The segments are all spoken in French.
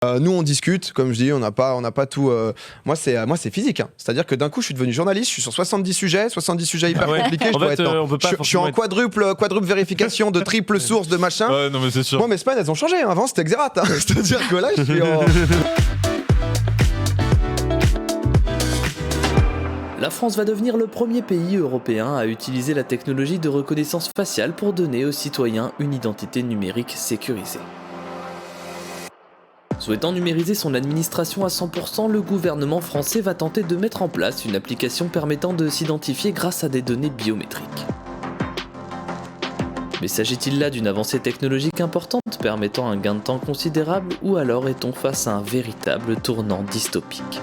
Nous on discute, comme je dis, on n'a pas tout. Moi c'est physique, hein. C'est-à-dire que d'un coup je suis devenu journaliste, je suis sur 70 sujets hyper compliqués. Je suis en quadruple vérification de triple source de machin. Ouais, non mais c'est sûr. Moi mes semaines elles ont changé. Avant c'était Xerath. Hein. C'est-à-dire que là je suis en. La France va devenir le premier pays européen à utiliser la technologie de reconnaissance faciale pour donner aux citoyens une identité numérique sécurisée. Souhaitant numériser son administration à 100%, le gouvernement français va tenter de mettre en place une application permettant de s'identifier grâce à des données biométriques. Mais s'agit-il là d'une avancée technologique importante permettant un gain de temps considérable, ou alors est-on face à un véritable tournant dystopique ?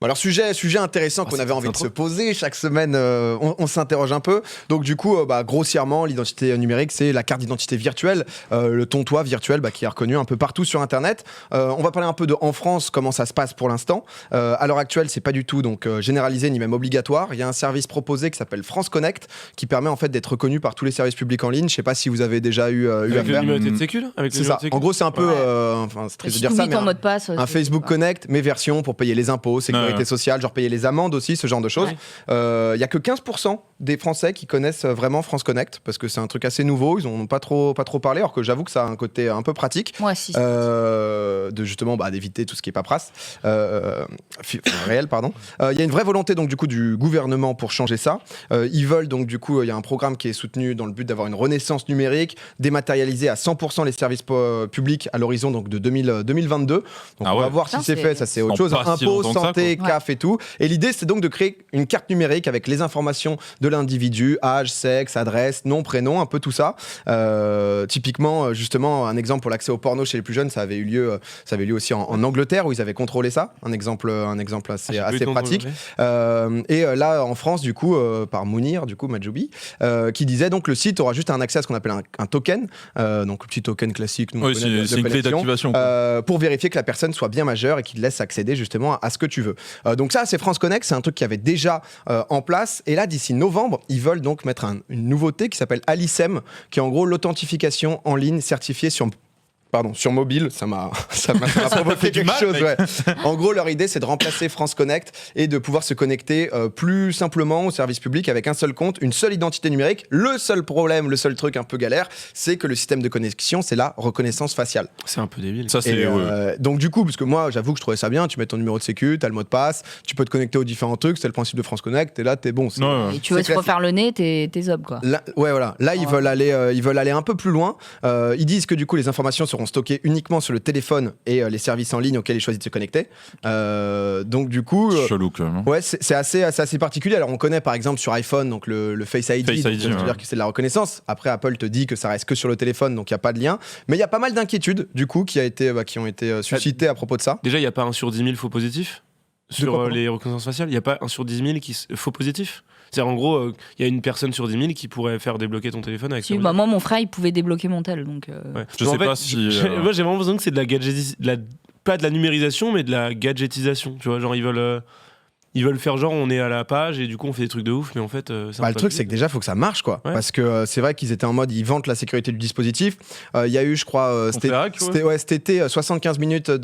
Alors sujet intéressant qu'on avait envie de se poser chaque semaine, on s'interroge un peu. Donc du coup, grossièrement, l'identité numérique, c'est la carte d'identité virtuelle, le tontois virtuel qui est reconnu un peu partout sur Internet. On va parler un peu de en France, comment ça se passe pour l'instant. À l'heure actuelle, c'est pas du tout donc généralisé ni même obligatoire. Il y a un service proposé qui s'appelle France Connect, qui permet en fait d'être reconnu par tous les services publics en ligne. Je sais pas si vous avez déjà eu avec affaire. le numéro de sécu là, avec c'est ça. En gros, c'est un peu, c'est triste de dire ça, mais mot de passe, un Facebook Connect, mais version pour payer les impôts, sécurité sociale, genre payer les amendes aussi, ce genre de choses. Il y a que 15% des Français qui connaissent vraiment France Connect, parce que c'est un truc assez nouveau, ils n'ont pas trop parlé, alors que j'avoue que ça a un côté un peu pratique. Moi aussi. De justement d'éviter tout ce qui est paperasse. Réel, pardon. Il y a une vraie volonté donc du coup du gouvernement pour changer ça. Ils veulent donc du coup, il y a un programme qui est soutenu dans le but d'avoir une renaissance numérique, dématérialiser à 100% les services publics à l'horizon donc de 2022. Donc on va voir si c'est fait, ça c'est autre chose. Impôts, santé, CAF et tout. Et l'idée, c'est donc de créer une carte numérique avec les informations de l'individu, âge, sexe, adresse, nom, prénom, un peu tout ça. Typiquement, justement, un exemple pour l'accès au porno chez les plus jeunes, ça avait eu lieu aussi en Angleterre où ils avaient contrôlé ça. Un exemple assez pratique. Et là, en France, du coup, par Mounir, du coup, Majoubi, qui disait donc le site aura juste un accès à ce qu'on appelle un token, donc le petit token classique. C'est une clé d'activation. Pour vérifier que la personne soit bien majeure et qu'il laisse accéder justement à ce que tu veux. Donc ça, c'est France Connect, c'est un truc qui avait déjà en place. Et là, d'ici novembre, ils veulent donc mettre une nouveauté qui s'appelle Alicem, qui est en gros l'authentification en ligne certifiée sur mobile. Ça m'a provoqué quelque chose. Ouais. En gros, leur idée, c'est de remplacer France Connect et de pouvoir se connecter plus simplement au service public avec un seul compte, une seule identité numérique. Le seul problème, le seul truc un peu galère, c'est que le système de connexion, c'est la reconnaissance faciale. C'est un peu débile. Ça, c'est donc du coup, parce que moi, j'avoue que je trouvais ça bien, tu mets ton numéro de sécu, t'as le mot de passe, tu peux te connecter aux différents trucs, c'est le principe de France Connect, et là, t'es bon. Et tu veux te refaire le nez, t'es zob, quoi. Là, voilà. Là, ils veulent aller un peu plus loin. Ils disent que du coup, les informations seront stockées uniquement sur le téléphone et les services en ligne auxquels ils choisissent de se connecter. Donc du coup, chelou quand même. Ouais, c'est assez particulier. Alors on connaît par exemple sur iPhone donc le Face ID, c'est-à-dire que c'est de la reconnaissance. Après Apple te dit que ça reste que sur le téléphone, donc il y a pas de lien. Mais il y a pas mal d'inquiétudes du coup qui ont été suscitées à propos de ça. Déjà, il y a pas 1 sur 10 000 faux positifs sur les reconnaissances faciales. Il y a pas 1 sur 10 000 faux positifs. C'est-à-dire, en gros, il y a une personne sur 10 000 qui pourrait faire débloquer ton téléphone avec ça. Moi, mon frère, il pouvait débloquer mon tel. Donc, ouais. Je sais pas si. Moi, j'ai vraiment l'impression que c'est de la pas de la numérisation, mais de la gadgetisation. Tu vois, genre, ils veulent faire genre on est à la page et du coup on fait des trucs de ouf, mais en fait le truc c'est que déjà faut que ça marche quoi, parce que c'est vrai qu'ils étaient en mode ils vantent la sécurité du dispositif. Il y a eu je crois cet été 75 minutes il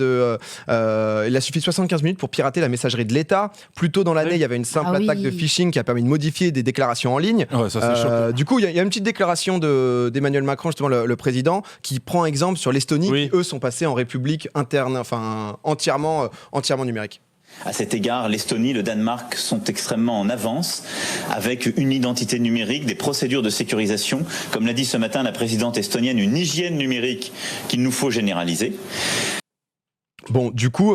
a suffi 75 minutes pour pirater la messagerie de l'État. Plus tôt dans l'année il y avait une simple attaque de phishing qui a permis de modifier des déclarations en ligne. Ça, du coup il y a une petite déclaration d'Emmanuel Macron justement le président qui prend exemple sur l'Estonie qui eux sont passés en république interne, enfin entièrement numérique. À cet égard, l'Estonie, le Danemark sont extrêmement en avance avec une identité numérique, des procédures de sécurisation. Comme l'a dit ce matin la présidente estonienne, une hygiène numérique qu'il nous faut généraliser. Bon, du coup,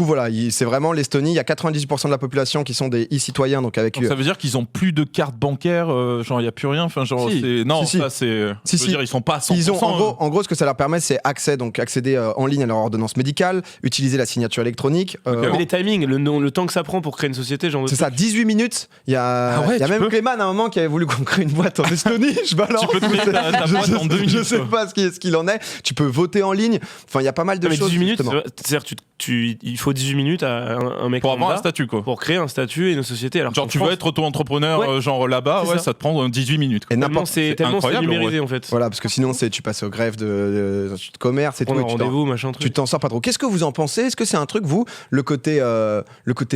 voilà, c'est vraiment l'Estonie. Il y a 98% de la population qui sont des e-citoyens, donc avec. Donc ça veut dire qu'ils ont plus de carte bancaire, genre il y a plus rien. Enfin, genre ça c'est. Je veux dire, ils sont pas à 100%. Ils ont, en gros, ce que ça leur permet, c'est accéder en ligne à leur ordonnance médicale, utiliser la signature électronique. Mais les timings, le temps que ça prend pour créer une société, genre. C'est ça, 18 minutes. Il y a même Clément à un moment qui avait voulu qu'on crée une boîte en Estonie. Je balance. Tu peux te mettre ta boîte en 2 minutes. Je sais pas ce qu'il en est. Tu peux voter en ligne. Enfin, il y a pas mal de choses. 18 minutes, c'est C'est-à-dire il faut 18 minutes à un mec pour avoir un lambda statut, quoi. pour créer un statut et une société. Alors genre tu veux être auto-entrepreneur, genre là-bas, ça te prend 18 minutes. Et tellement c'est numérisé en fait. Voilà, parce que sinon tu passes au greffe de commerce et tout. Rendez-vous, machin truc. Tu t'en sors pas trop. Qu'est-ce que vous en pensez? Est-ce que c'est un truc, vous, le côté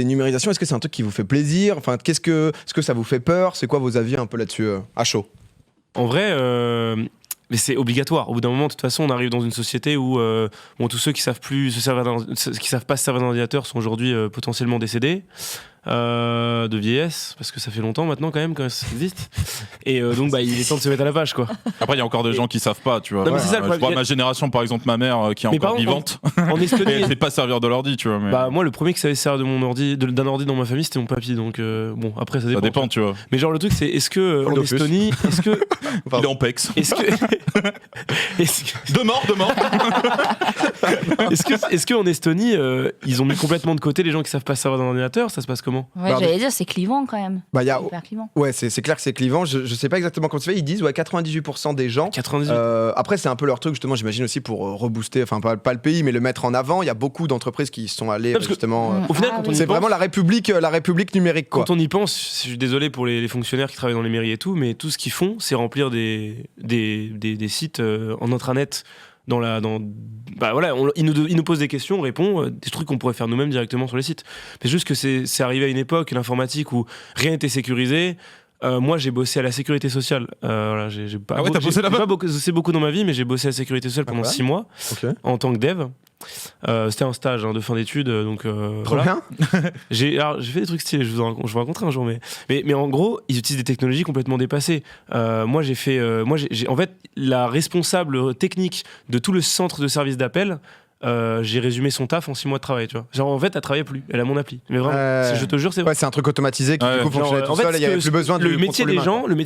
numérisation, est-ce que c'est un truc qui vous fait plaisir? Enfin, est-ce que ça vous fait peur? C'est quoi vos avis un peu là-dessus, à chaud? En vrai, mais c'est obligatoire. Au bout d'un moment, de toute façon, on arrive dans une société où tous ceux qui savent pas se servir d'un ordinateur sont aujourd'hui potentiellement décédés de vieillesse, parce que ça fait longtemps maintenant quand ça existe. Et donc, il est temps de se mettre à la page, quoi. Après, il y a encore des gens qui savent pas, tu vois. Non, mais c'est ça, je vois ma génération, par exemple, ma mère qui est encore vivante. En Estonie, elle sait pas servir de l'ordi, tu vois. Mais... moi, le premier qui savait se servir d'un ordi dans ma famille, c'était mon papy. Donc, après, ça dépend. Ça dépend, tu vois. Mais genre, le truc, c'est est-ce que en Estonie, il est en PEX. De mort. Est-ce que en Estonie, ils ont mis complètement de côté les gens qui savent pas se servir d'un ordinateur? Ça se passe comment? Ouais, j'allais dire, c'est clivant quand même. Hyper clivant. Ouais, c'est clair que c'est clivant. Je sais pas exactement comment c'est fait. Ils disent 98% des gens. 98. Après, c'est un peu leur truc, justement, j'imagine aussi pour rebooster, enfin pas le pays, mais le mettre en avant. Il y a beaucoup d'entreprises qui sont allées justement. Au final, c'est vraiment la République numérique, quoi. Quand on y pense, je suis désolé pour les fonctionnaires qui travaillent dans les mairies et tout, mais tout ce qu'ils font, c'est remplir des sites en intranet. Ils nous posent des questions, on répond, des trucs qu'on pourrait faire nous-mêmes directement sur les sites. Mais juste que c'est arrivé à une époque, l'informatique, où rien n'était sécurisé. Moi, j'ai bossé à la sécurité sociale. J'ai pas t'as bossé là-bas? J'ai pas bossé beaucoup dans ma vie, mais j'ai bossé à la sécurité sociale pendant 6 mois en tant que dev. C'était un stage de fin d'études, donc bien. J'ai fait des trucs stylés, je vous raconterai un jour, mais en gros, ils utilisent des technologies complètement dépassées. Moi, j'ai en fait la responsable technique de tout le centre de service d'appel. J'ai résumé son taf en 6 mois de travail, tu vois. Genre, en fait, elle travaillait plus. Elle a mon appli. Mais vraiment, je te jure, c'est vrai. Ouais, c'est un truc automatisé qui du coup fonctionnait tout seul. Il y avait plus besoin de le métier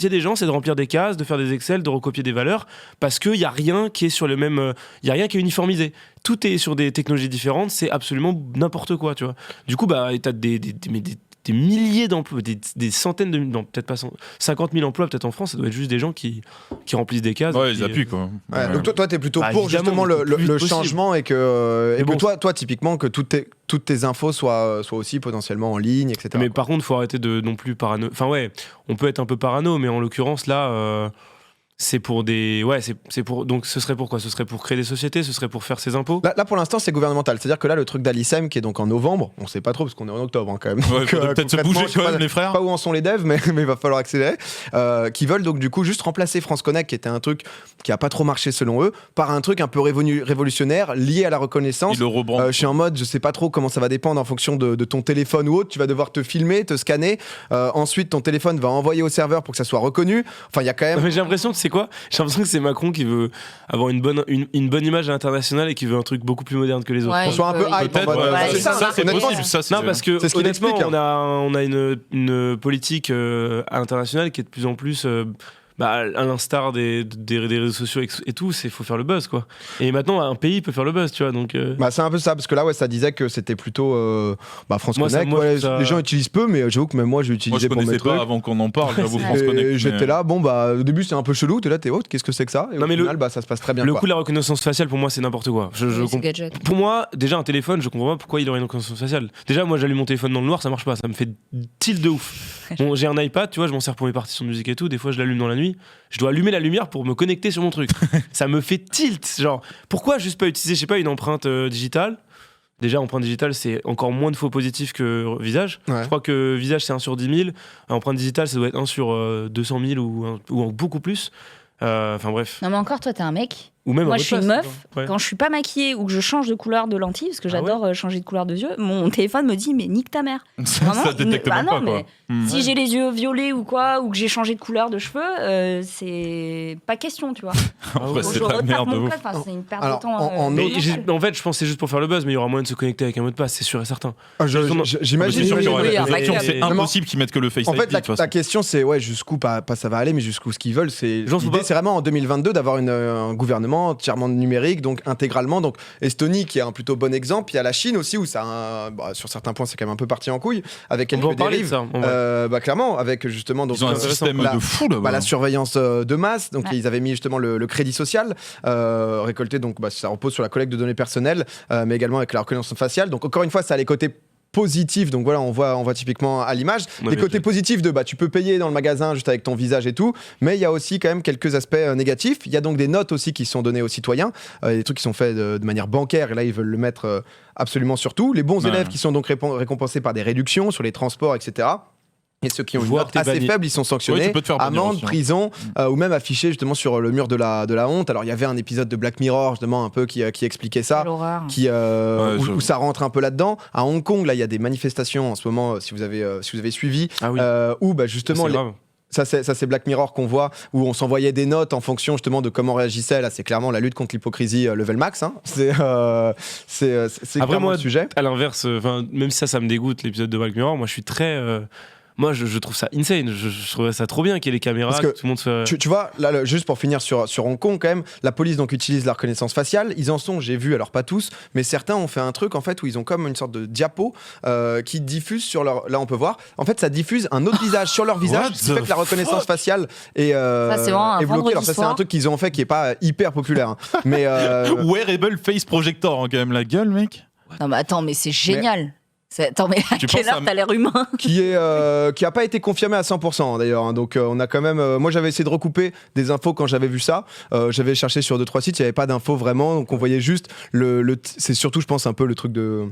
des gens, c'est de remplir des cases, de faire des Excel, de recopier des valeurs, parce qu'il y a rien qui est sur le même, il y a rien qui est uniformisé. Tout est sur des technologies différentes. C'est absolument n'importe quoi, tu vois. Du coup, t'as des milliers d'emplois, des centaines de... Non, peut-être pas 50 000 emplois peut-être en France, ça doit être juste des gens qui remplissent des cases. Ouais, ils appuient, quoi. Donc toi, t'es plutôt pour justement le changement et que toi, typiquement, que toutes tes infos soient aussi potentiellement en ligne, etc. Mais par contre, faut arrêter de non plus parano. Enfin on peut être un peu parano, mais en l'occurrence, là... c'est pour des... Ouais, c'est pour... Donc ce serait pour quoi? Ce serait pour créer des sociétés? Ce serait pour faire ses impôts? Là pour l'instant, c'est gouvernemental. C'est-à-dire que là, le truc d'Alicem, qui est donc en novembre, on sait pas trop, parce qu'on est en octobre quand même. Ouais, donc, peut-être se bouger quand même, les frères. Pas où en sont les devs, mais il va falloir accélérer. Qui veulent donc du coup juste remplacer France Connect, qui était un truc qui a pas trop marché selon eux, par un truc un peu révolutionnaire, lié à la reconnaissance. Je suis en mode, je sais pas trop comment ça va dépendre en fonction de ton téléphone ou autre. Tu vas devoir te filmer, te scanner. Ensuite, ton téléphone va envoyer au serveur pour que ça soit reconnu. Enfin, il y a quand même... Mais j'ai l'impression que c'est quoi? J'ai l'impression que c'est Macron qui veut avoir une bonne image internationale et qui veut un truc beaucoup plus moderne que les autres. Ouais, on soit un peu hype. C'est ça, c'est possible. Non, parce que c'est ce qu'il honnêtement, explique, on a une politique internationale qui est de plus en plus... à l'instar des réseaux sociaux et tout, il faut faire le buzz, quoi. Et maintenant, un pays peut faire le buzz, tu vois. Donc, c'est un peu ça, parce que là, ça disait que c'était plutôt France Connect. Les gens utilisent peu, mais j'avoue que même moi, j'ai utilisé pour mes trucs. Je connaissais pas avant qu'on en parle, j'avoue, France Connect. J'étais là, au début, c'est un peu chelou, t'es là, qu'est-ce que c'est que ça? Et au final, ça se passe très bien. Le coup de la reconnaissance faciale, pour moi, c'est n'importe quoi. Pour moi, déjà, un téléphone, je comprends pas pourquoi il aurait une reconnaissance faciale. Déjà, moi, j'allume mon téléphone dans le noir, ça marche pas, ça me fait tilt de ouf. Bon, j'ai un iPad, tu vois, je m'en sers pour mes partitions de musique et tout, des fois, je l'allume dans la nuit. Je dois allumer la lumière pour me connecter sur mon truc. Ça me fait tilt. Genre, pourquoi juste pas utiliser, je sais pas, une empreinte digitale? Déjà, empreinte digitale, c'est encore moins de faux positifs que visage. Ouais. Je crois que visage, c'est 1 sur 10 000. Empreinte digitale, ça doit être 1 sur 200 000 ou beaucoup plus. Enfin bref. Non, mais encore, toi, t'es un mec. Ou même moi, je suis une meuf. Quand je suis pas maquillée ou que je change de couleur de lentille, parce que j'adore changer de couleur de yeux, mon téléphone me dit mais nique ta mère. Ça détecte même pas, quoi. Si j'ai les yeux violets ou quoi, ou que j'ai changé de couleur de cheveux, c'est pas question, tu vois. C'est de la merde. C'est une perte de temps. En fait, je pense que c'est juste pour faire le buzz, mais il y aura moyen de se connecter avec un mot de passe, c'est sûr et certain. J'imagine. C'est impossible qu'ils mettent que le Face ID. En fait, la question, c'est jusqu'où, pas ça va aller, mais jusqu'où ce qu'ils veulent. L'idée, c'est vraiment en 2022 d'avoir un gouvernement justement entièrement numérique, donc intégralement. Donc Estonie qui est un plutôt bon exemple. Il y a la Chine aussi où ça, sur certains points c'est quand même un peu parti en couille avec quelques dérives. Clairement, avec justement donc ils ont un système de fou là-bas. La surveillance de masse. Donc ils avaient mis justement le crédit social récolté. Donc ça repose sur la collecte de données personnelles, mais également avec la reconnaissance faciale. Donc encore une fois, ça a les côtés positif, donc voilà, on voit typiquement à l'image les côtés positifs de tu peux payer dans le magasin juste avec ton visage et tout, mais il y a aussi quand même quelques aspects négatifs. Il y a donc des notes aussi qui sont données aux citoyens, des trucs qui sont faits de manière bancaire, et là ils veulent le mettre absolument sur tout. Les bons élèves qui sont donc récompensés par des réductions sur les transports, etc. Et ceux qui ont une note assez faible, ils sont sanctionnés, amende, prison, ou même affichés justement sur le mur de la honte. Alors il y avait un épisode de Black Mirror justement un peu qui expliquait ça, où ça rentre un peu là-dedans. À Hong Kong, là il y a des manifestations en ce moment, si vous avez suivi, où justement ça c'est Black Mirror qu'on voit, où on s'envoyait des notes en fonction justement de comment on réagissait. Là c'est clairement la lutte contre l'hypocrisie level max, hein. C'est après moi le sujet. à l'inverse, même si ça me dégoûte l'épisode de Black Mirror, moi je suis très moi, je trouve ça insane. Je trouve ça trop bien qu'il y ait les caméras, que tout le monde soit... Tu vois, là, juste pour finir sur Hong Kong, quand même, la police donc utilise la reconnaissance faciale. Ils en sont, j'ai vu, alors pas tous, mais certains ont fait un truc en fait où ils ont comme une sorte de diapo qui diffuse sur leur. Là, on peut voir. En fait, ça diffuse un autre visage sur leur visage, ce qui fait que la reconnaissance faciale est bloquée. Alors ça, c'est un truc qu'ils ont fait qui est pas hyper populaire, hein. Mais Wearable Face Projector, hein, quand même, la gueule, mec. Non, mais attends, mais c'est génial. Attends, mais à quelle heure t'as l'air humain? Qui a pas été confirmé à 100% d'ailleurs, hein. Donc on a quand même moi j'avais essayé de recouper des infos quand j'avais vu ça, j'avais cherché sur 2-3 sites, il n'y avait pas d'infos vraiment, donc on voyait juste c'est surtout je pense un peu le truc de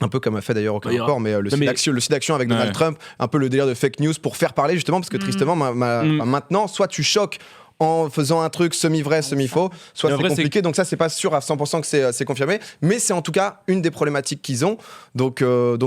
un peu comme a fait d'ailleurs aucun rapport, mais le site d'action avec Donald Trump, un peu le délire de fake news pour faire parler justement, parce que tristement maintenant soit tu choques en faisant un truc semi-vrai, semi-faux, soit c'est compliqué, donc ça c'est pas sûr à 100% que c'est confirmé, mais c'est en tout cas une des problématiques qu'ils ont, donc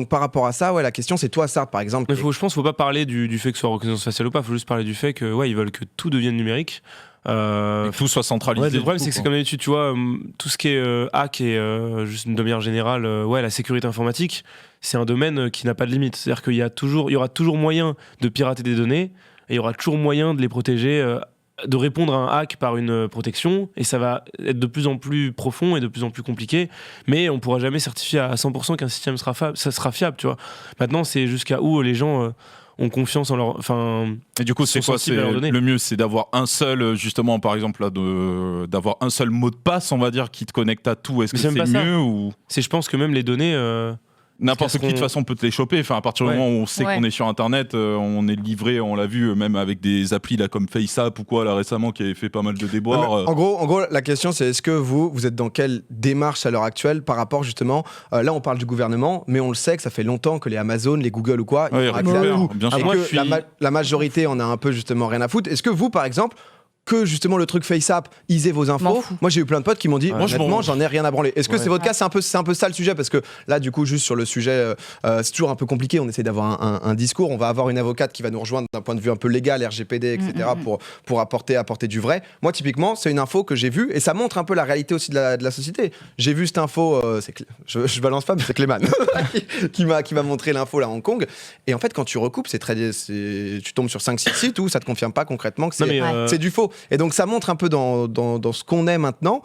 par rapport à ça, la question c'est toi Sartre par exemple. Je pense qu'il faut pas parler du fait que ce soit reconnaissance faciale ou pas, il faut juste parler du fait que ils veulent que tout devienne numérique. Et que tout soit centralisé. Le problème c'est que c'est comme d'habitude, tu vois, tout ce qui est hack et juste de manière générale, la sécurité informatique, c'est un domaine qui n'a pas de limite, c'est-à-dire qu'il y aura toujours moyen de pirater des données, et il y aura toujours moyen de les protéger, de répondre à un hack par une protection, et ça va être de plus en plus profond et de plus en plus compliqué, mais on pourra jamais certifier à 100% qu'un système sera fiable, tu vois. Maintenant, c'est jusqu'à où les gens ont confiance en leur... et du coup, c'est quoi le mieux, c'est d'avoir un seul, justement, par exemple, là, d'avoir un seul mot de passe, on va dire, qui te connecte à tout. Est-ce que c'est mieux ou... Je pense que même les données... N'importe qui de toute façon peut te les choper. Enfin, à partir du moment où on sait qu'on est sur Internet, on est livré, on l'a vu même avec des applis là comme FaceApp ou quoi là récemment qui avait fait pas mal de déboires. En gros, la question c'est est-ce que vous êtes dans quelle démarche à l'heure actuelle par rapport justement là on parle du gouvernement, mais on le sait que ça fait longtemps que les Amazon, les Google ou quoi, ils ont accès à tout. Bien sûr. Et que la majorité en a un peu justement rien à foutre. Est-ce que vous par exemple que justement le truc FaceApp, ils aient vos infos. Moi j'ai eu plein de potes qui m'ont dit honnêtement j'en ai rien à branler. Est-ce que c'est votre cas? C'est un peu ça le sujet, parce que là du coup juste sur le sujet c'est toujours un peu compliqué, on essaie d'avoir un discours, on va avoir une avocate qui va nous rejoindre d'un point de vue un peu légal, RGPD etc. pour apporter du vrai. Moi typiquement c'est une info que j'ai vue et ça montre un peu la réalité aussi de la société. J'ai vu cette info, je balance pas mais c'est Clément qui m'a montré l'info là à Hong Kong, et en fait quand tu recoupes tu tombes sur 5-6 sites où ça te confirme pas concrètement que c'est du faux. Et donc ça montre un peu dans ce qu'on est maintenant.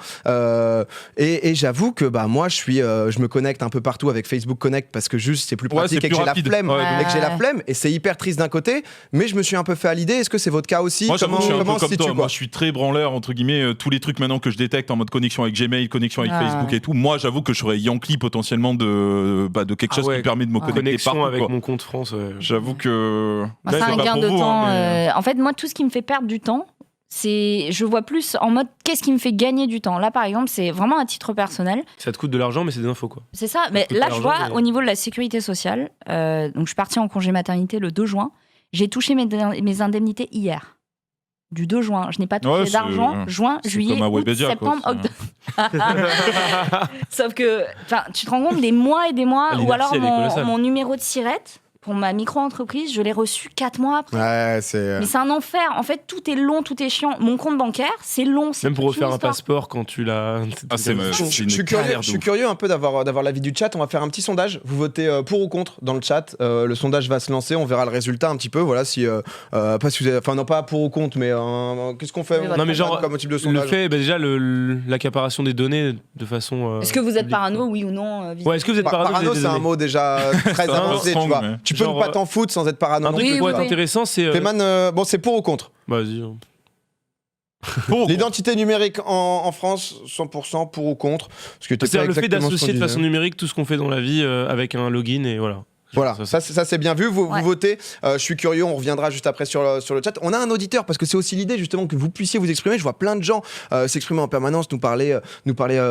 Et j'avoue que moi je me connecte un peu partout avec Facebook Connect parce que juste c'est plus pratique et que j'ai la flemme. Et que j'ai la flemme et c'est hyper triste d'un côté, mais je me suis un peu fait à l'idée. Est-ce que c'est votre cas aussi? Moi, je suis un peu comme toi. Moi je suis très branleur entre guillemets. Tous les trucs maintenant que je détecte en mode connexion avec Gmail, connexion avec Facebook et tout, moi j'avoue que je serais Yankee potentiellement de quelque chose qui permet de me connecter partout avec mon compte France. J'avoue que c'est un gain de temps. En fait moi tout ce qui me fait perdre du temps, je vois plus en mode qu'est-ce qui me fait gagner du temps. Là par exemple c'est vraiment à titre personnel, ça te coûte de l'argent mais c'est des infos quoi. C'est ça, mais là je vois au niveau de la sécurité sociale, donc je suis partie en congé maternité le 2 juin, j'ai touché mes indemnités hier, du 2 juin, je n'ai pas touché d'argent juin, juillet, août, septembre, octobre. Sauf que tu te rends compte des mois et des mois, ou alors mon numéro de SIRET, pour ma micro-entreprise, je l'ai reçu 4 mois après. Ouais, mais c'est un enfer. En fait, tout est long, tout est chiant. Mon compte bancaire, c'est long. Même pour refaire un passeport quand tu l'as. Je suis curieux un peu d'avoir l'avis du chat. On va faire un petit sondage. Vous votez pour ou contre dans le chat. Le sondage va se lancer. On verra le résultat un petit peu. Voilà, si pas si vous avez, enfin non pas pour ou contre, mais qu'est-ce qu'on fait Non mais genre comme type de sondage. Le fait, déjà l'accaparation des données de façon. Est-ce que vous êtes parano, oui ou non? Ouais, est-ce que vous êtes parano? C'est un mot déjà très avancé. Tu vois. Tu peux ne pas t'en foutre sans être parano. Un truc qui pourrait être intéressant, c'est. Théman, bon, c'est pour ou contre? Vas-y. L'identité numérique en France, 100% pour ou contre? C'est le fait d'associer de façon numérique tout ce qu'on fait dans la vie avec un login et voilà. Voilà, ça c'est bien vu, vous votez, je suis curieux, on reviendra juste après sur le chat. On a un auditeur, parce que c'est aussi l'idée justement que vous puissiez vous exprimer, je vois plein de gens s'exprimer en permanence, nous parler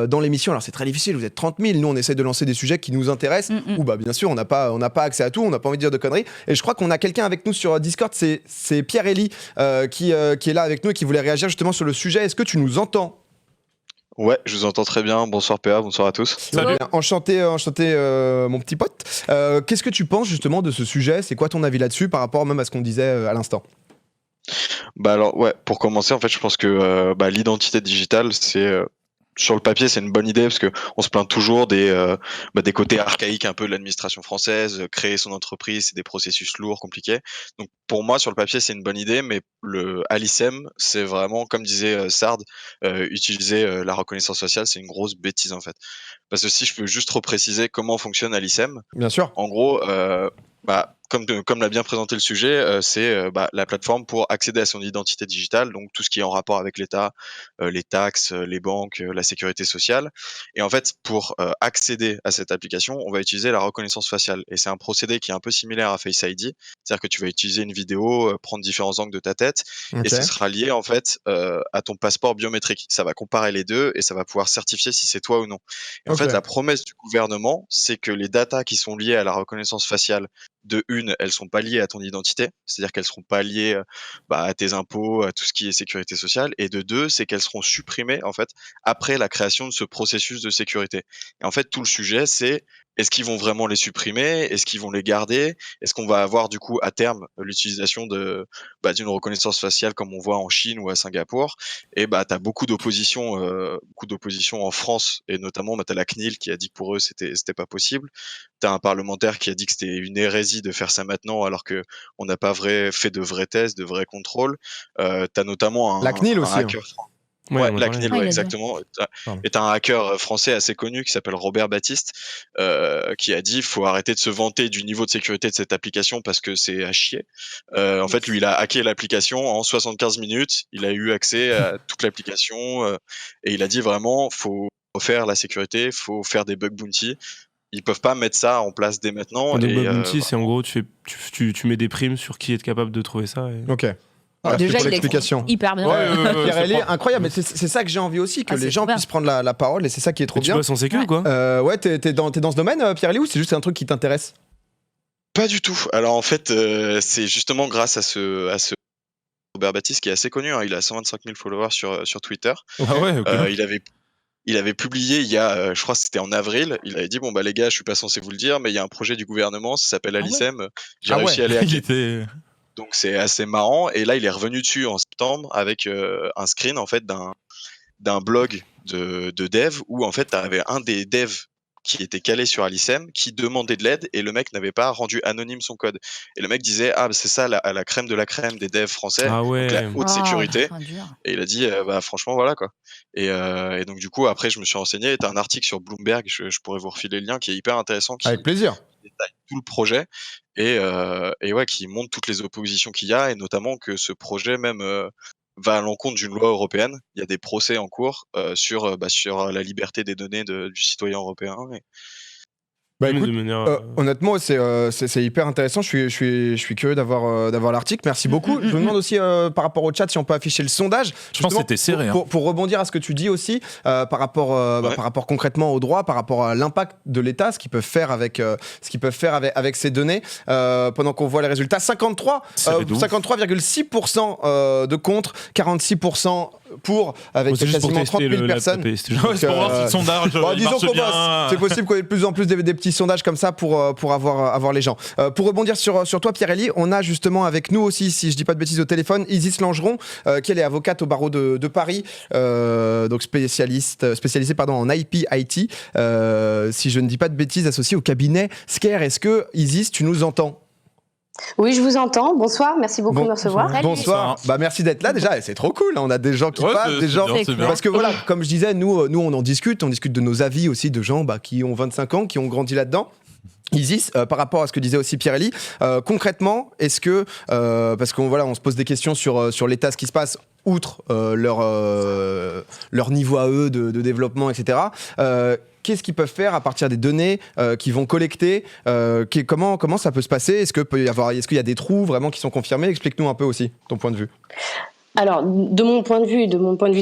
dans l'émission, alors c'est très difficile, vous êtes 30 000, nous on essaie de lancer des sujets qui nous intéressent, ou bah bien sûr on n'a pas accès à tout, on n'a pas envie de dire de conneries, et je crois qu'on a quelqu'un avec nous sur Discord, c'est Pierre-Élie qui est là avec nous et qui voulait réagir justement sur le sujet. Est-ce que tu nous entends? Ouais, je vous entends très bien. Bonsoir PA, bonsoir à tous. Salut. Enchanté mon petit pote. Qu'est-ce que tu penses justement de ce sujet? C'est quoi ton avis là-dessus par rapport même à ce qu'on disait à l'instant? Bah alors ouais, pour commencer en fait je pense que l'identité digitale c'est sur le papier, c'est une bonne idée parce que on se plaint toujours des côtés archaïques un peu de l'administration française. Créer son entreprise, c'est des processus lourds, compliqués. Donc pour moi, sur le papier, c'est une bonne idée, mais à l'ICEM, c'est vraiment, comme disait Sard, utiliser la reconnaissance faciale, c'est une grosse bêtise en fait. Parce que si je peux juste repréciser comment fonctionne à l'ICEM. Bien sûr. En gros, comme l'a bien présenté le sujet, c'est la plateforme pour accéder à son identité digitale, donc tout ce qui est en rapport avec l'État, les taxes, les banques, la sécurité sociale. Et en fait, pour accéder à cette application, on va utiliser la reconnaissance faciale. Et c'est un procédé qui est un peu similaire à Face ID, c'est-à-dire que tu vas utiliser une vidéo, prendre différents angles de ta tête, et ce sera lié en fait à ton passeport biométrique. Ça va comparer les deux et ça va pouvoir certifier si c'est toi ou non. Et en fait, la promesse du gouvernement, c'est que les datas qui sont liées à la reconnaissance faciale, de une, elles sont pas liées à ton identité, c'est-à-dire qu'elles seront pas liées à tes impôts, à tout ce qui est sécurité sociale, et de deux, c'est qu'elles seront supprimées en fait après la création de ce processus de sécurité. Et en fait, tout le sujet, c'est est-ce qu'ils vont vraiment les supprimer? Est-ce qu'ils vont les garder? Est-ce qu'on va avoir du coup à terme l'utilisation d'une reconnaissance faciale comme on voit en Chine ou à Singapour? Et t'as beaucoup d'opposition en France, et notamment t'as la CNIL qui a dit que pour eux c'était pas possible. T'as un parlementaire qui a dit que c'était une hérésie de faire ça maintenant alors que on n'a pas fait de vrais tests, de vrais contrôles. T'as notamment la CNIL aussi, hacker. Ouais, la CNIL, exactement. Et t'as un hacker français assez connu qui s'appelle Robert Baptiste, qui a dit faut arrêter de se vanter du niveau de sécurité de cette application parce que c'est à chier. En fait, lui, il a hacké l'application en 75 minutes. Il a eu accès à toute l'application et il a dit vraiment faut faire la sécurité, faut faire des bug bounty. Ils peuvent pas mettre ça en place dès maintenant. Des bug bounty, c'est en gros tu mets des primes sur qui est capable de trouver ça. Ok. Déjà, pour l'explication. Hyper bien. Pierre, elle est incroyable, mais c'est ça que j'ai envie aussi, que les gens puissent prendre la parole, et c'est ça qui est trop bien. Tu bosses en sécu, quoi? Ouais, t'es dans ce domaine, Pierre, ou c'est juste un truc qui t'intéresse? Pas du tout. Alors en fait, c'est justement grâce à ce Robert Baptiste qui est assez connu. Hein, il a 125 000 followers sur Twitter. Ah ouais. Okay. Il avait publié il y a, je crois que c'était en avril, il avait dit bon les gars, je suis pas censé vous le dire, mais il y a un projet du gouvernement, ça s'appelle Alicem. J'ai réussi à aller hacker. Donc c'est assez marrant, et là il est revenu dessus en septembre avec un screen en fait d'un blog de dev où en fait t'avais un des devs qui était calé sur Alicem qui demandait de l'aide, et le mec n'avait pas rendu anonyme son code, et le mec disait c'est ça la crème de la crème des devs français, donc la haute sécurité, et il a dit franchement voilà quoi, et donc du coup après je me suis renseigné, et t'as un article sur Bloomberg, je pourrais vous refiler le lien, qui est hyper intéressant, avec plaisir, détaille tout le projet et ouais, qui montre toutes les oppositions qu'il y a, et notamment que ce projet même va à l'encontre d'une loi européenne. Il y a des procès en cours sur la liberté des données du citoyen européen. Écoute, honnêtement, c'est hyper intéressant. Je suis curieux d'avoir l'article. Merci beaucoup. Je me demande aussi par rapport au chat si on peut afficher le sondage. Je pense que c'était serré. Pour rebondir à ce que tu dis aussi par rapport concrètement au droit, par rapport à l'impact de l'État, ce qu'ils peuvent faire avec ces données. Pendant qu'on voit les résultats, 53,6% de contre, 46% avec quasiment 30 000 personnes. C'est pour voir si le sondage marche bien. C'est possible qu'on ait de plus en plus des petits sondages comme ça pour avoir les gens. Pour rebondir sur toi, Pierre-Élie, on a justement avec nous aussi, si je dis pas de bêtises au téléphone, Isis Langeron, qui est avocate au barreau de Paris, donc spécialisée en IP-IT, si je ne dis pas de bêtises, associée au cabinet Scare. Est-ce que, Isis, tu nous entends ? Oui, je vous entends. Bonsoir, merci beaucoup de me recevoir. Bonsoir. Merci d'être là déjà. C'est trop cool. On a des gens qui passent, des gens. Parce que voilà, comme je disais, nous on en discute. On discute de nos avis aussi de gens qui ont 25 ans, qui ont grandi là-dedans. Isis, par rapport à ce que disait aussi Pierre-Élie, concrètement, est-ce que parce qu'on se pose des questions sur l'état, ce qui se passe outre leur niveau à eux de développement, etc. Qu'est-ce qu'ils peuvent faire à partir des données qu'ils vont collecter, comment ça peut se passer? Est-ce qu'il y a des trous vraiment qui sont confirmés? Explique-nous un peu aussi ton point de vue. Alors, de mon point de vue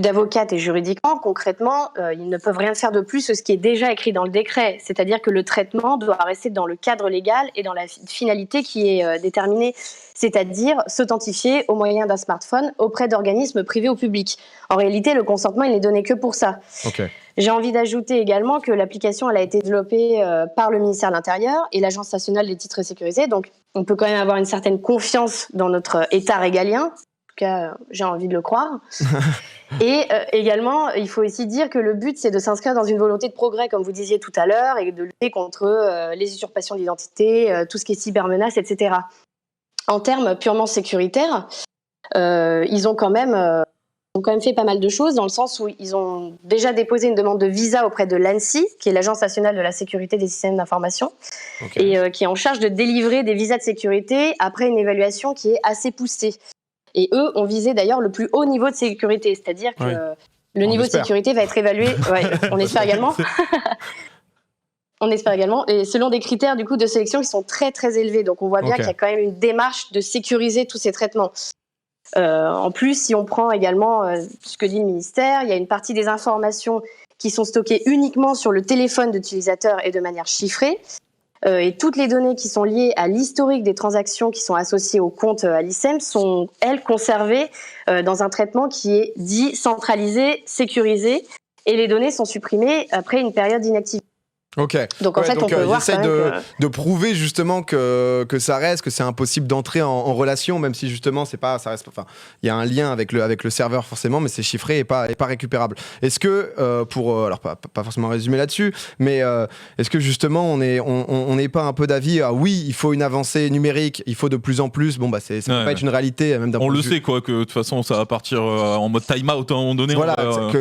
d'avocate et juridiquement, concrètement, ils ne peuvent rien faire de plus que ce qui est déjà écrit dans le décret. C'est-à-dire que le traitement doit rester dans le cadre légal et dans la finalité qui est déterminée, c'est-à-dire s'authentifier au moyen d'un smartphone auprès d'organismes privés ou publics. En réalité, le consentement, il n'est donné que pour ça. Okay. J'ai envie d'ajouter également que l'application elle a été développée par le ministère de l'Intérieur et l'Agence nationale des titres sécurisés. Donc, on peut quand même avoir une certaine confiance dans notre État régalien. En tout cas, j'ai envie de le croire. Et également, il faut aussi dire que le but, c'est de s'inscrire dans une volonté de progrès, comme vous disiez tout à l'heure, et de lutter contre les usurpations d'identité, tout ce qui est cybermenaces, etc. En termes purement sécuritaires, ils ont quand même fait pas mal de choses, dans le sens où ils ont déjà déposé une demande de visa auprès de l'ANSSI, qui est l'Agence nationale de la sécurité des systèmes d'information, et qui est en charge de délivrer des visas de sécurité après une évaluation qui est assez poussée. Et eux ont visé d'ailleurs le plus haut niveau de sécurité, c'est-à-dire que le niveau de sécurité va être évalué, on espère également, et selon des critères du coup de sélection qui sont très très élevés. Donc on voit bien qu'il y a quand même une démarche de sécuriser tous ces traitements. En plus, si on prend également ce que dit le ministère, il y a une partie des informations qui sont stockées uniquement sur le téléphone d'utilisateur et de manière chiffrée. Et toutes les données qui sont liées à l'historique des transactions qui sont associées au compte à l'ISEM sont, elles, conservées dans un traitement qui est dit centralisé, sécurisé, et les données sont supprimées après une période d'inactivité. Ok. Donc en fait, on peut voir essaye de prouver justement que ça reste, que c'est impossible d'entrer en relation, même si justement ça reste. Enfin, il y a un lien avec le serveur forcément, mais c'est chiffré et pas récupérable. Est-ce que alors pas forcément résumer là-dessus, mais est-ce que justement on n'est pas un peu d'avis oui, il faut une avancée numérique, il faut de plus en plus. Bon ça peut pas être une réalité même d'un point de vue. On le sait quoi, que de toute façon ça va partir en mode time out à un moment donné. Voilà,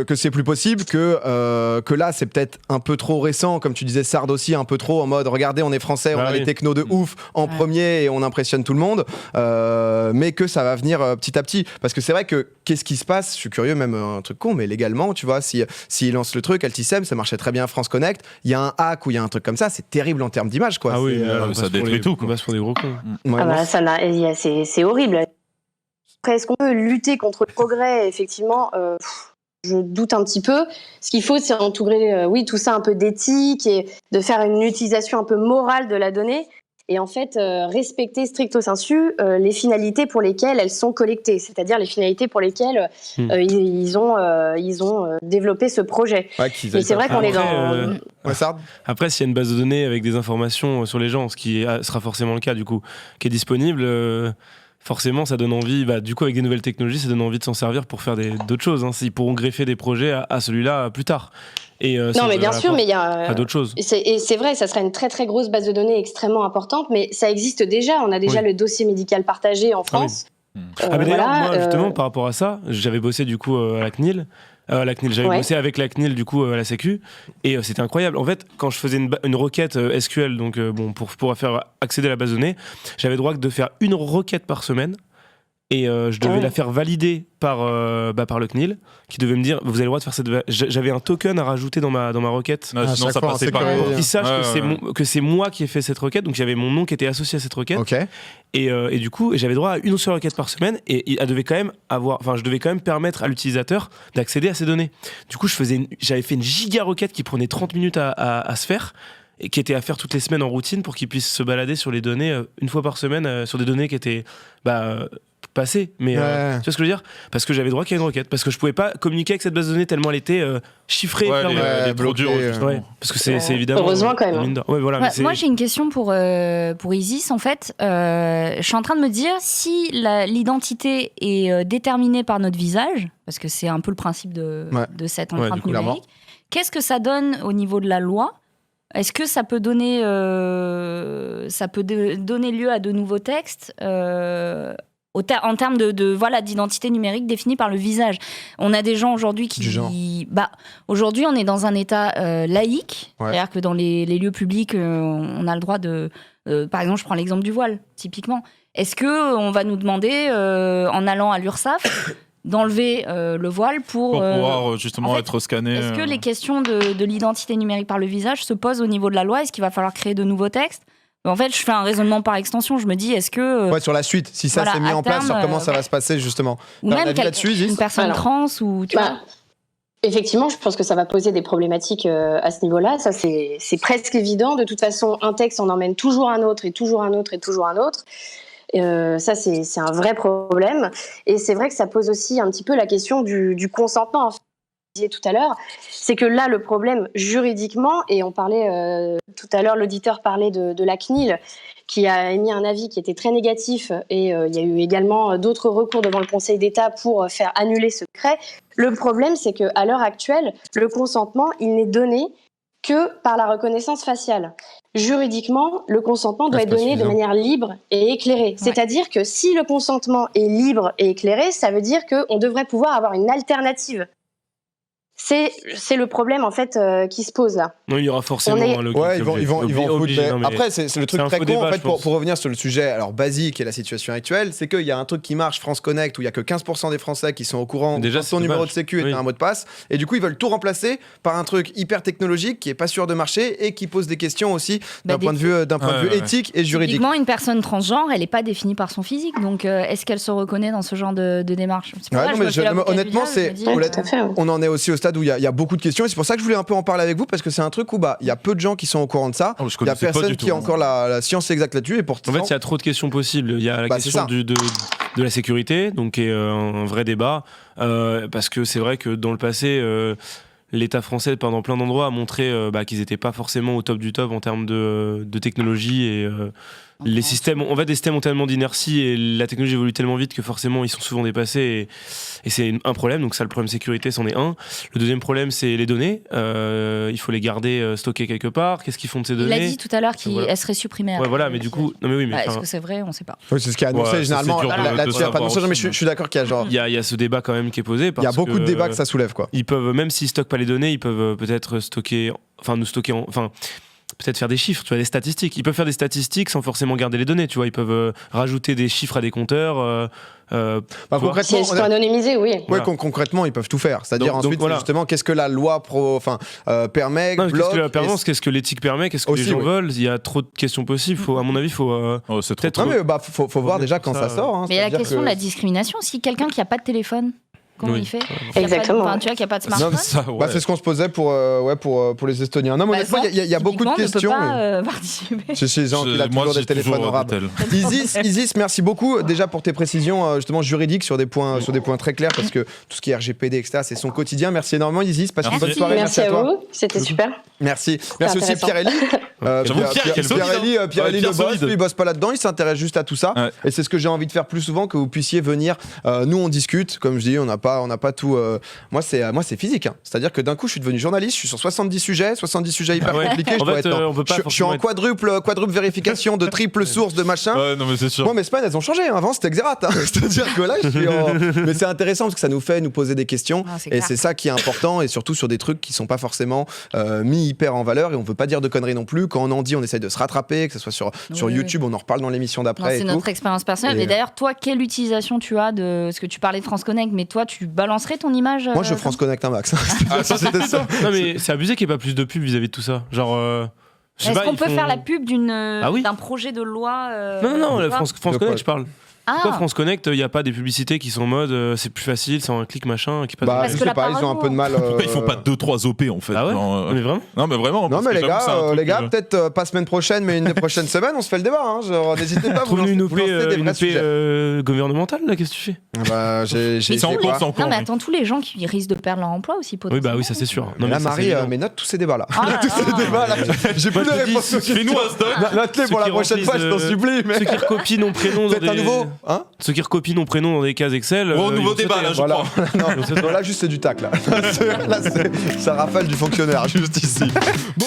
que c'est plus possible, que là c'est peut-être un peu trop récent, comme tu disais Sard aussi, un peu trop en mode regardez, on est français, on a les technos de ouf en premier et on impressionne tout le monde, mais que ça va venir petit à petit, parce que c'est vrai que qu'est-ce qui se passe, je suis curieux, même un truc con, mais légalement tu vois, s'ils lancent le truc Altisem, ça marchait très bien France Connect, il y a un hack ou il y a un truc comme ça, c'est terrible en termes d'image quoi. Ah oui, ça détruit tout, on passe pour des gros cons. C'est horrible. Après, est-ce qu'on peut lutter contre le progrès? Effectivement, je doute un petit peu. Ce qu'il faut, c'est entourer tout ça un peu d'éthique et de faire une utilisation un peu morale de la donnée. Et en fait, respecter stricto sensu les finalités pour lesquelles elles sont collectées, c'est-à-dire les finalités pour lesquelles ils ont développé ce projet. Et c'est vrai qu'on est dans... Après, s'il y a une base de données avec des informations sur les gens, ce qui sera forcément le cas du coup, qui est disponible... forcément, ça donne envie, du coup, avec des nouvelles technologies, ça donne envie de s'en servir pour faire d'autres choses. Ils pourront greffer des projets à celui-là plus tard. Et, non, mais bien sûr, mais il y a d'autres choses. Et c'est vrai, ça serait une très très grosse base de données extrêmement importante, mais ça existe déjà. On a déjà le dossier médical partagé en France. Mais d'ailleurs, moi, justement, par rapport à ça, j'avais bossé du coup à la CNIL. J'avais bossé avec la CNIL du coup à la Sécu et c'était incroyable. En fait, quand je faisais une requête SQL, donc pour faire accéder à la base de données, j'avais droit de faire une requête par semaine et je devais la faire valider par le CNIL qui devait me dire vous avez le droit de faire cette. J'avais un token à rajouter dans ma requête. Sinon ça passait pas. Pour qu'ils sachent que c'est moi qui ai fait cette requête, donc j'avais mon nom qui était associé à cette requête. Et du coup, j'avais droit à une seule requête par semaine et elle devait quand même je devais quand même permettre à l'utilisateur d'accéder à ces données. Du coup, j'avais fait une giga requête qui prenait 30 minutes à se faire et qui était à faire toutes les semaines en routine pour qu'il puisse se balader sur les données une fois par semaine sur des données qui étaient passer. Mais tu vois ce que je veux dire ? Parce que j'avais droit qu'à une requête. Parce que je pouvais pas communiquer avec cette base de données tellement elle était chiffrée. Elle est trop dure. Parce que c'est évidemment. Heureusement quand même. Moi j'ai une question pour Isis en fait. Je suis en train de me dire si l'identité est déterminée par notre visage, parce que c'est un peu le principe de cette empreinte numérique, qu'est-ce que ça donne au niveau de la loi ? Est-ce que ça peut donner lieu à de nouveaux textes en termes d'identité numérique définie par le visage ? On a des gens aujourd'hui qui... aujourd'hui, on est dans un état laïque, c'est-à-dire que dans les lieux publics, on a le droit de... par exemple, je prends l'exemple du voile, typiquement. Est-ce qu'on va nous demander, en allant à l'URSSAF... d'enlever le voile pour pouvoir justement être scanné. Est-ce que les questions de l'identité numérique par le visage se posent au niveau de la loi ? Est-ce qu'il va falloir créer de nouveaux textes ? En fait, je fais un raisonnement par extension. Je me dis, est-ce que... sur la suite, si ça s'est mis en place, sur comment ça va se passer justement. Ou même une personne trans ou... Tu vois effectivement, je pense que ça va poser des problématiques à ce niveau-là. Ça, c'est presque évident. De toute façon, un texte, on emmène toujours un autre et toujours un autre et toujours un autre. Ça, c'est un vrai problème. Et c'est vrai que ça pose aussi un petit peu la question du consentement. En fait, je disais tout à l'heure, c'est que là, le problème juridiquement, et on parlait tout à l'heure, l'auditeur parlait de la CNIL, qui a émis un avis qui était très négatif, et il y a eu également d'autres recours devant le Conseil d'État pour faire annuler ce décret. Le problème, c'est qu'à l'heure actuelle, le consentement, il n'est donné que par la reconnaissance faciale. Juridiquement, le consentement doit être donné de manière libre et éclairée. C'est-à-dire que si le consentement est libre et éclairé, ça veut dire qu'on devrait pouvoir avoir une alternative. C'est le problème en fait qui se pose là. Non, il y aura forcément un ils vont foutre. Après, c'est le truc très con en fait pour revenir sur le sujet alors basique et la situation actuelle, c'est qu'il y a un truc qui marche, France Connect, où il y a que 15% des Français qui sont au courant de son numéro de sécu et un mot de passe, et du coup ils veulent tout remplacer par un truc hyper technologique qui est pas sûr de marcher et qui pose des questions aussi d'un point de vue éthique et juridique. Typiquement, une personne transgenre, elle est pas définie par son physique, donc est-ce qu'elle se reconnaît dans ce genre de démarche ? Honnêtement, on en est aussi au stade où il y a beaucoup de questions et c'est pour ça que je voulais un peu en parler avec vous parce que c'est un truc où il y a peu de gens qui sont au courant de ça. Il y a personne qui a encore la science exacte là-dessus et pourtant... En fait, il y a trop de questions possibles. Il y a la question de la sécurité, donc qui est un vrai débat parce que c'est vrai que dans le passé... l'État français, pendant plein d'endroits, a montré qu'ils n'étaient pas forcément au top du top en termes de technologie et les systèmes. En fait, les systèmes ont tellement d'inertie et la technologie évolue tellement vite que forcément, ils sont souvent dépassés et c'est un problème. Donc ça, le problème sécurité, c'en est un. Le deuxième problème, c'est les données. Il faut les garder stockées quelque part. Qu'est-ce qu'ils font de ces données ? Il a dit tout à l'heure qu'elles seraient supprimées. Mais du coup, est-ce que c'est vrai ? On ne sait pas. Oui, c'est ce qui est annoncé généralement. Là-dessus, il n'y a pas d'annonce, mais je suis d'accord qu'il y a genre. Il y a ce débat quand même qui est posé. Il y a beaucoup de débats que ça soulève, quoi. Ils peuvent, même s'ils stockent pas les données, ils peuvent peut-être peut-être faire des chiffres, tu vois, des statistiques. Ils peuvent faire des statistiques sans forcément garder les données, tu vois. Ils peuvent rajouter des chiffres à des compteurs. Concrètement, si elles sont anonymisées, oui. Ouais, concrètement, ils peuvent tout faire. C'est-à-dire ensuite, justement, qu'est-ce que la loi permet, qu'est-ce que l'éthique permet, qu'est-ce que les gens veulent. Il y a trop de questions possibles. À mon avis, il faut peut-être. Non, mais faut voir déjà quand ça sort. Mais il y a la question de la discrimination. Si quelqu'un qui n'a pas de téléphone, comment il fait ? Exactement. Tu vois qu'il n'y a pas de smartphone. C'est ce qu'on se posait pour les Estoniens. Non, mais honnêtement, il y a beaucoup de questions. Ne peut pas participer. C'est chez gens qui ont toujours des téléphones arables. Isis, merci beaucoup déjà pour tes précisions justement juridiques sur des points très clairs parce que tout ce qui est RGPD, etc., c'est son quotidien. Merci énormément, Isis. Passe une bonne soirée. Merci à toi. C'était super. Merci aussi Pierre-Élie. Pierre-Élie le boss, lui il bosse pas là-dedans, il s'intéresse juste à tout ça. Et c'est ce que j'ai envie de faire plus souvent, que vous puissiez venir. Nous on discute, comme je dis, on n'a pas tout. Moi c'est physique. C'est-à-dire que d'un coup je suis devenu journaliste, je suis sur 70 sujets hyper compliqués. Je suis en quadruple vérification de triple source de machin. Non mais c'est sûr. Moi mes semaines elles ont changé. Avant c'était Xerat. C'est-à-dire que là je suis mais c'est intéressant parce que ça nous fait nous poser des questions et c'est ça qui est important et surtout sur des trucs qui sont pas forcément mis hyper en valeur et on veut pas dire de conneries non plus. Quand on en dit, on essaye de se rattraper, que ce soit sur YouTube, on en reparle dans l'émission d'après. C'est notre expérience personnelle. Et d'ailleurs, toi, quelle utilisation tu as de ce que tu parlais de France Connect, mais toi, tu balancerais ton image Moi, je France Connect un max. C'était ça. Non, mais c'est abusé qu'il n'y ait pas plus de pub vis-à-vis de tout ça. Genre. Est-ce qu'on peut faire la pub d'un projet de loi Non, France Connect, je parle. Pourquoi France Connect, il n'y a pas des publicités qui sont en mode c'est plus facile, c'est en un clic machin qui passe. Bah, je sais pas, ils ont un peu de mal. Pourquoi ils font pas 2-3 OP en fait? Ah ouais, mais vraiment? Non, mais vraiment. Non, mais les gars, peut-être pas semaine prochaine, mais une des prochaines semaines, on se fait le débat. Hein. Genre, n'hésitez pas à vous lancer, une vous lancer des vrais sujets. Gouvernementale, là, qu'est-ce que tu fais? Bah, c'est en cours. Non, mais attends, tous les gens qui risquent de perdre leur emploi aussi, potentiellement. Oui, bah oui, ça c'est sûr. Non, mais là, Marie, mais note tous ces débats-là. Tous ces débats là. J'ai plus de réponse. Fais-nous un stock. Note-les pour la prochaine fois, je t'en supplie. Ceux qui recopient nos prénoms dans un nouveau, hein? Ceux qui recopient nos prénoms dans des cases Excel. Bon, nouveau débat, là, je crois. Non, là, juste, c'est du tac, là. Là, ça rafale du fonctionnaire, juste ici. Bon.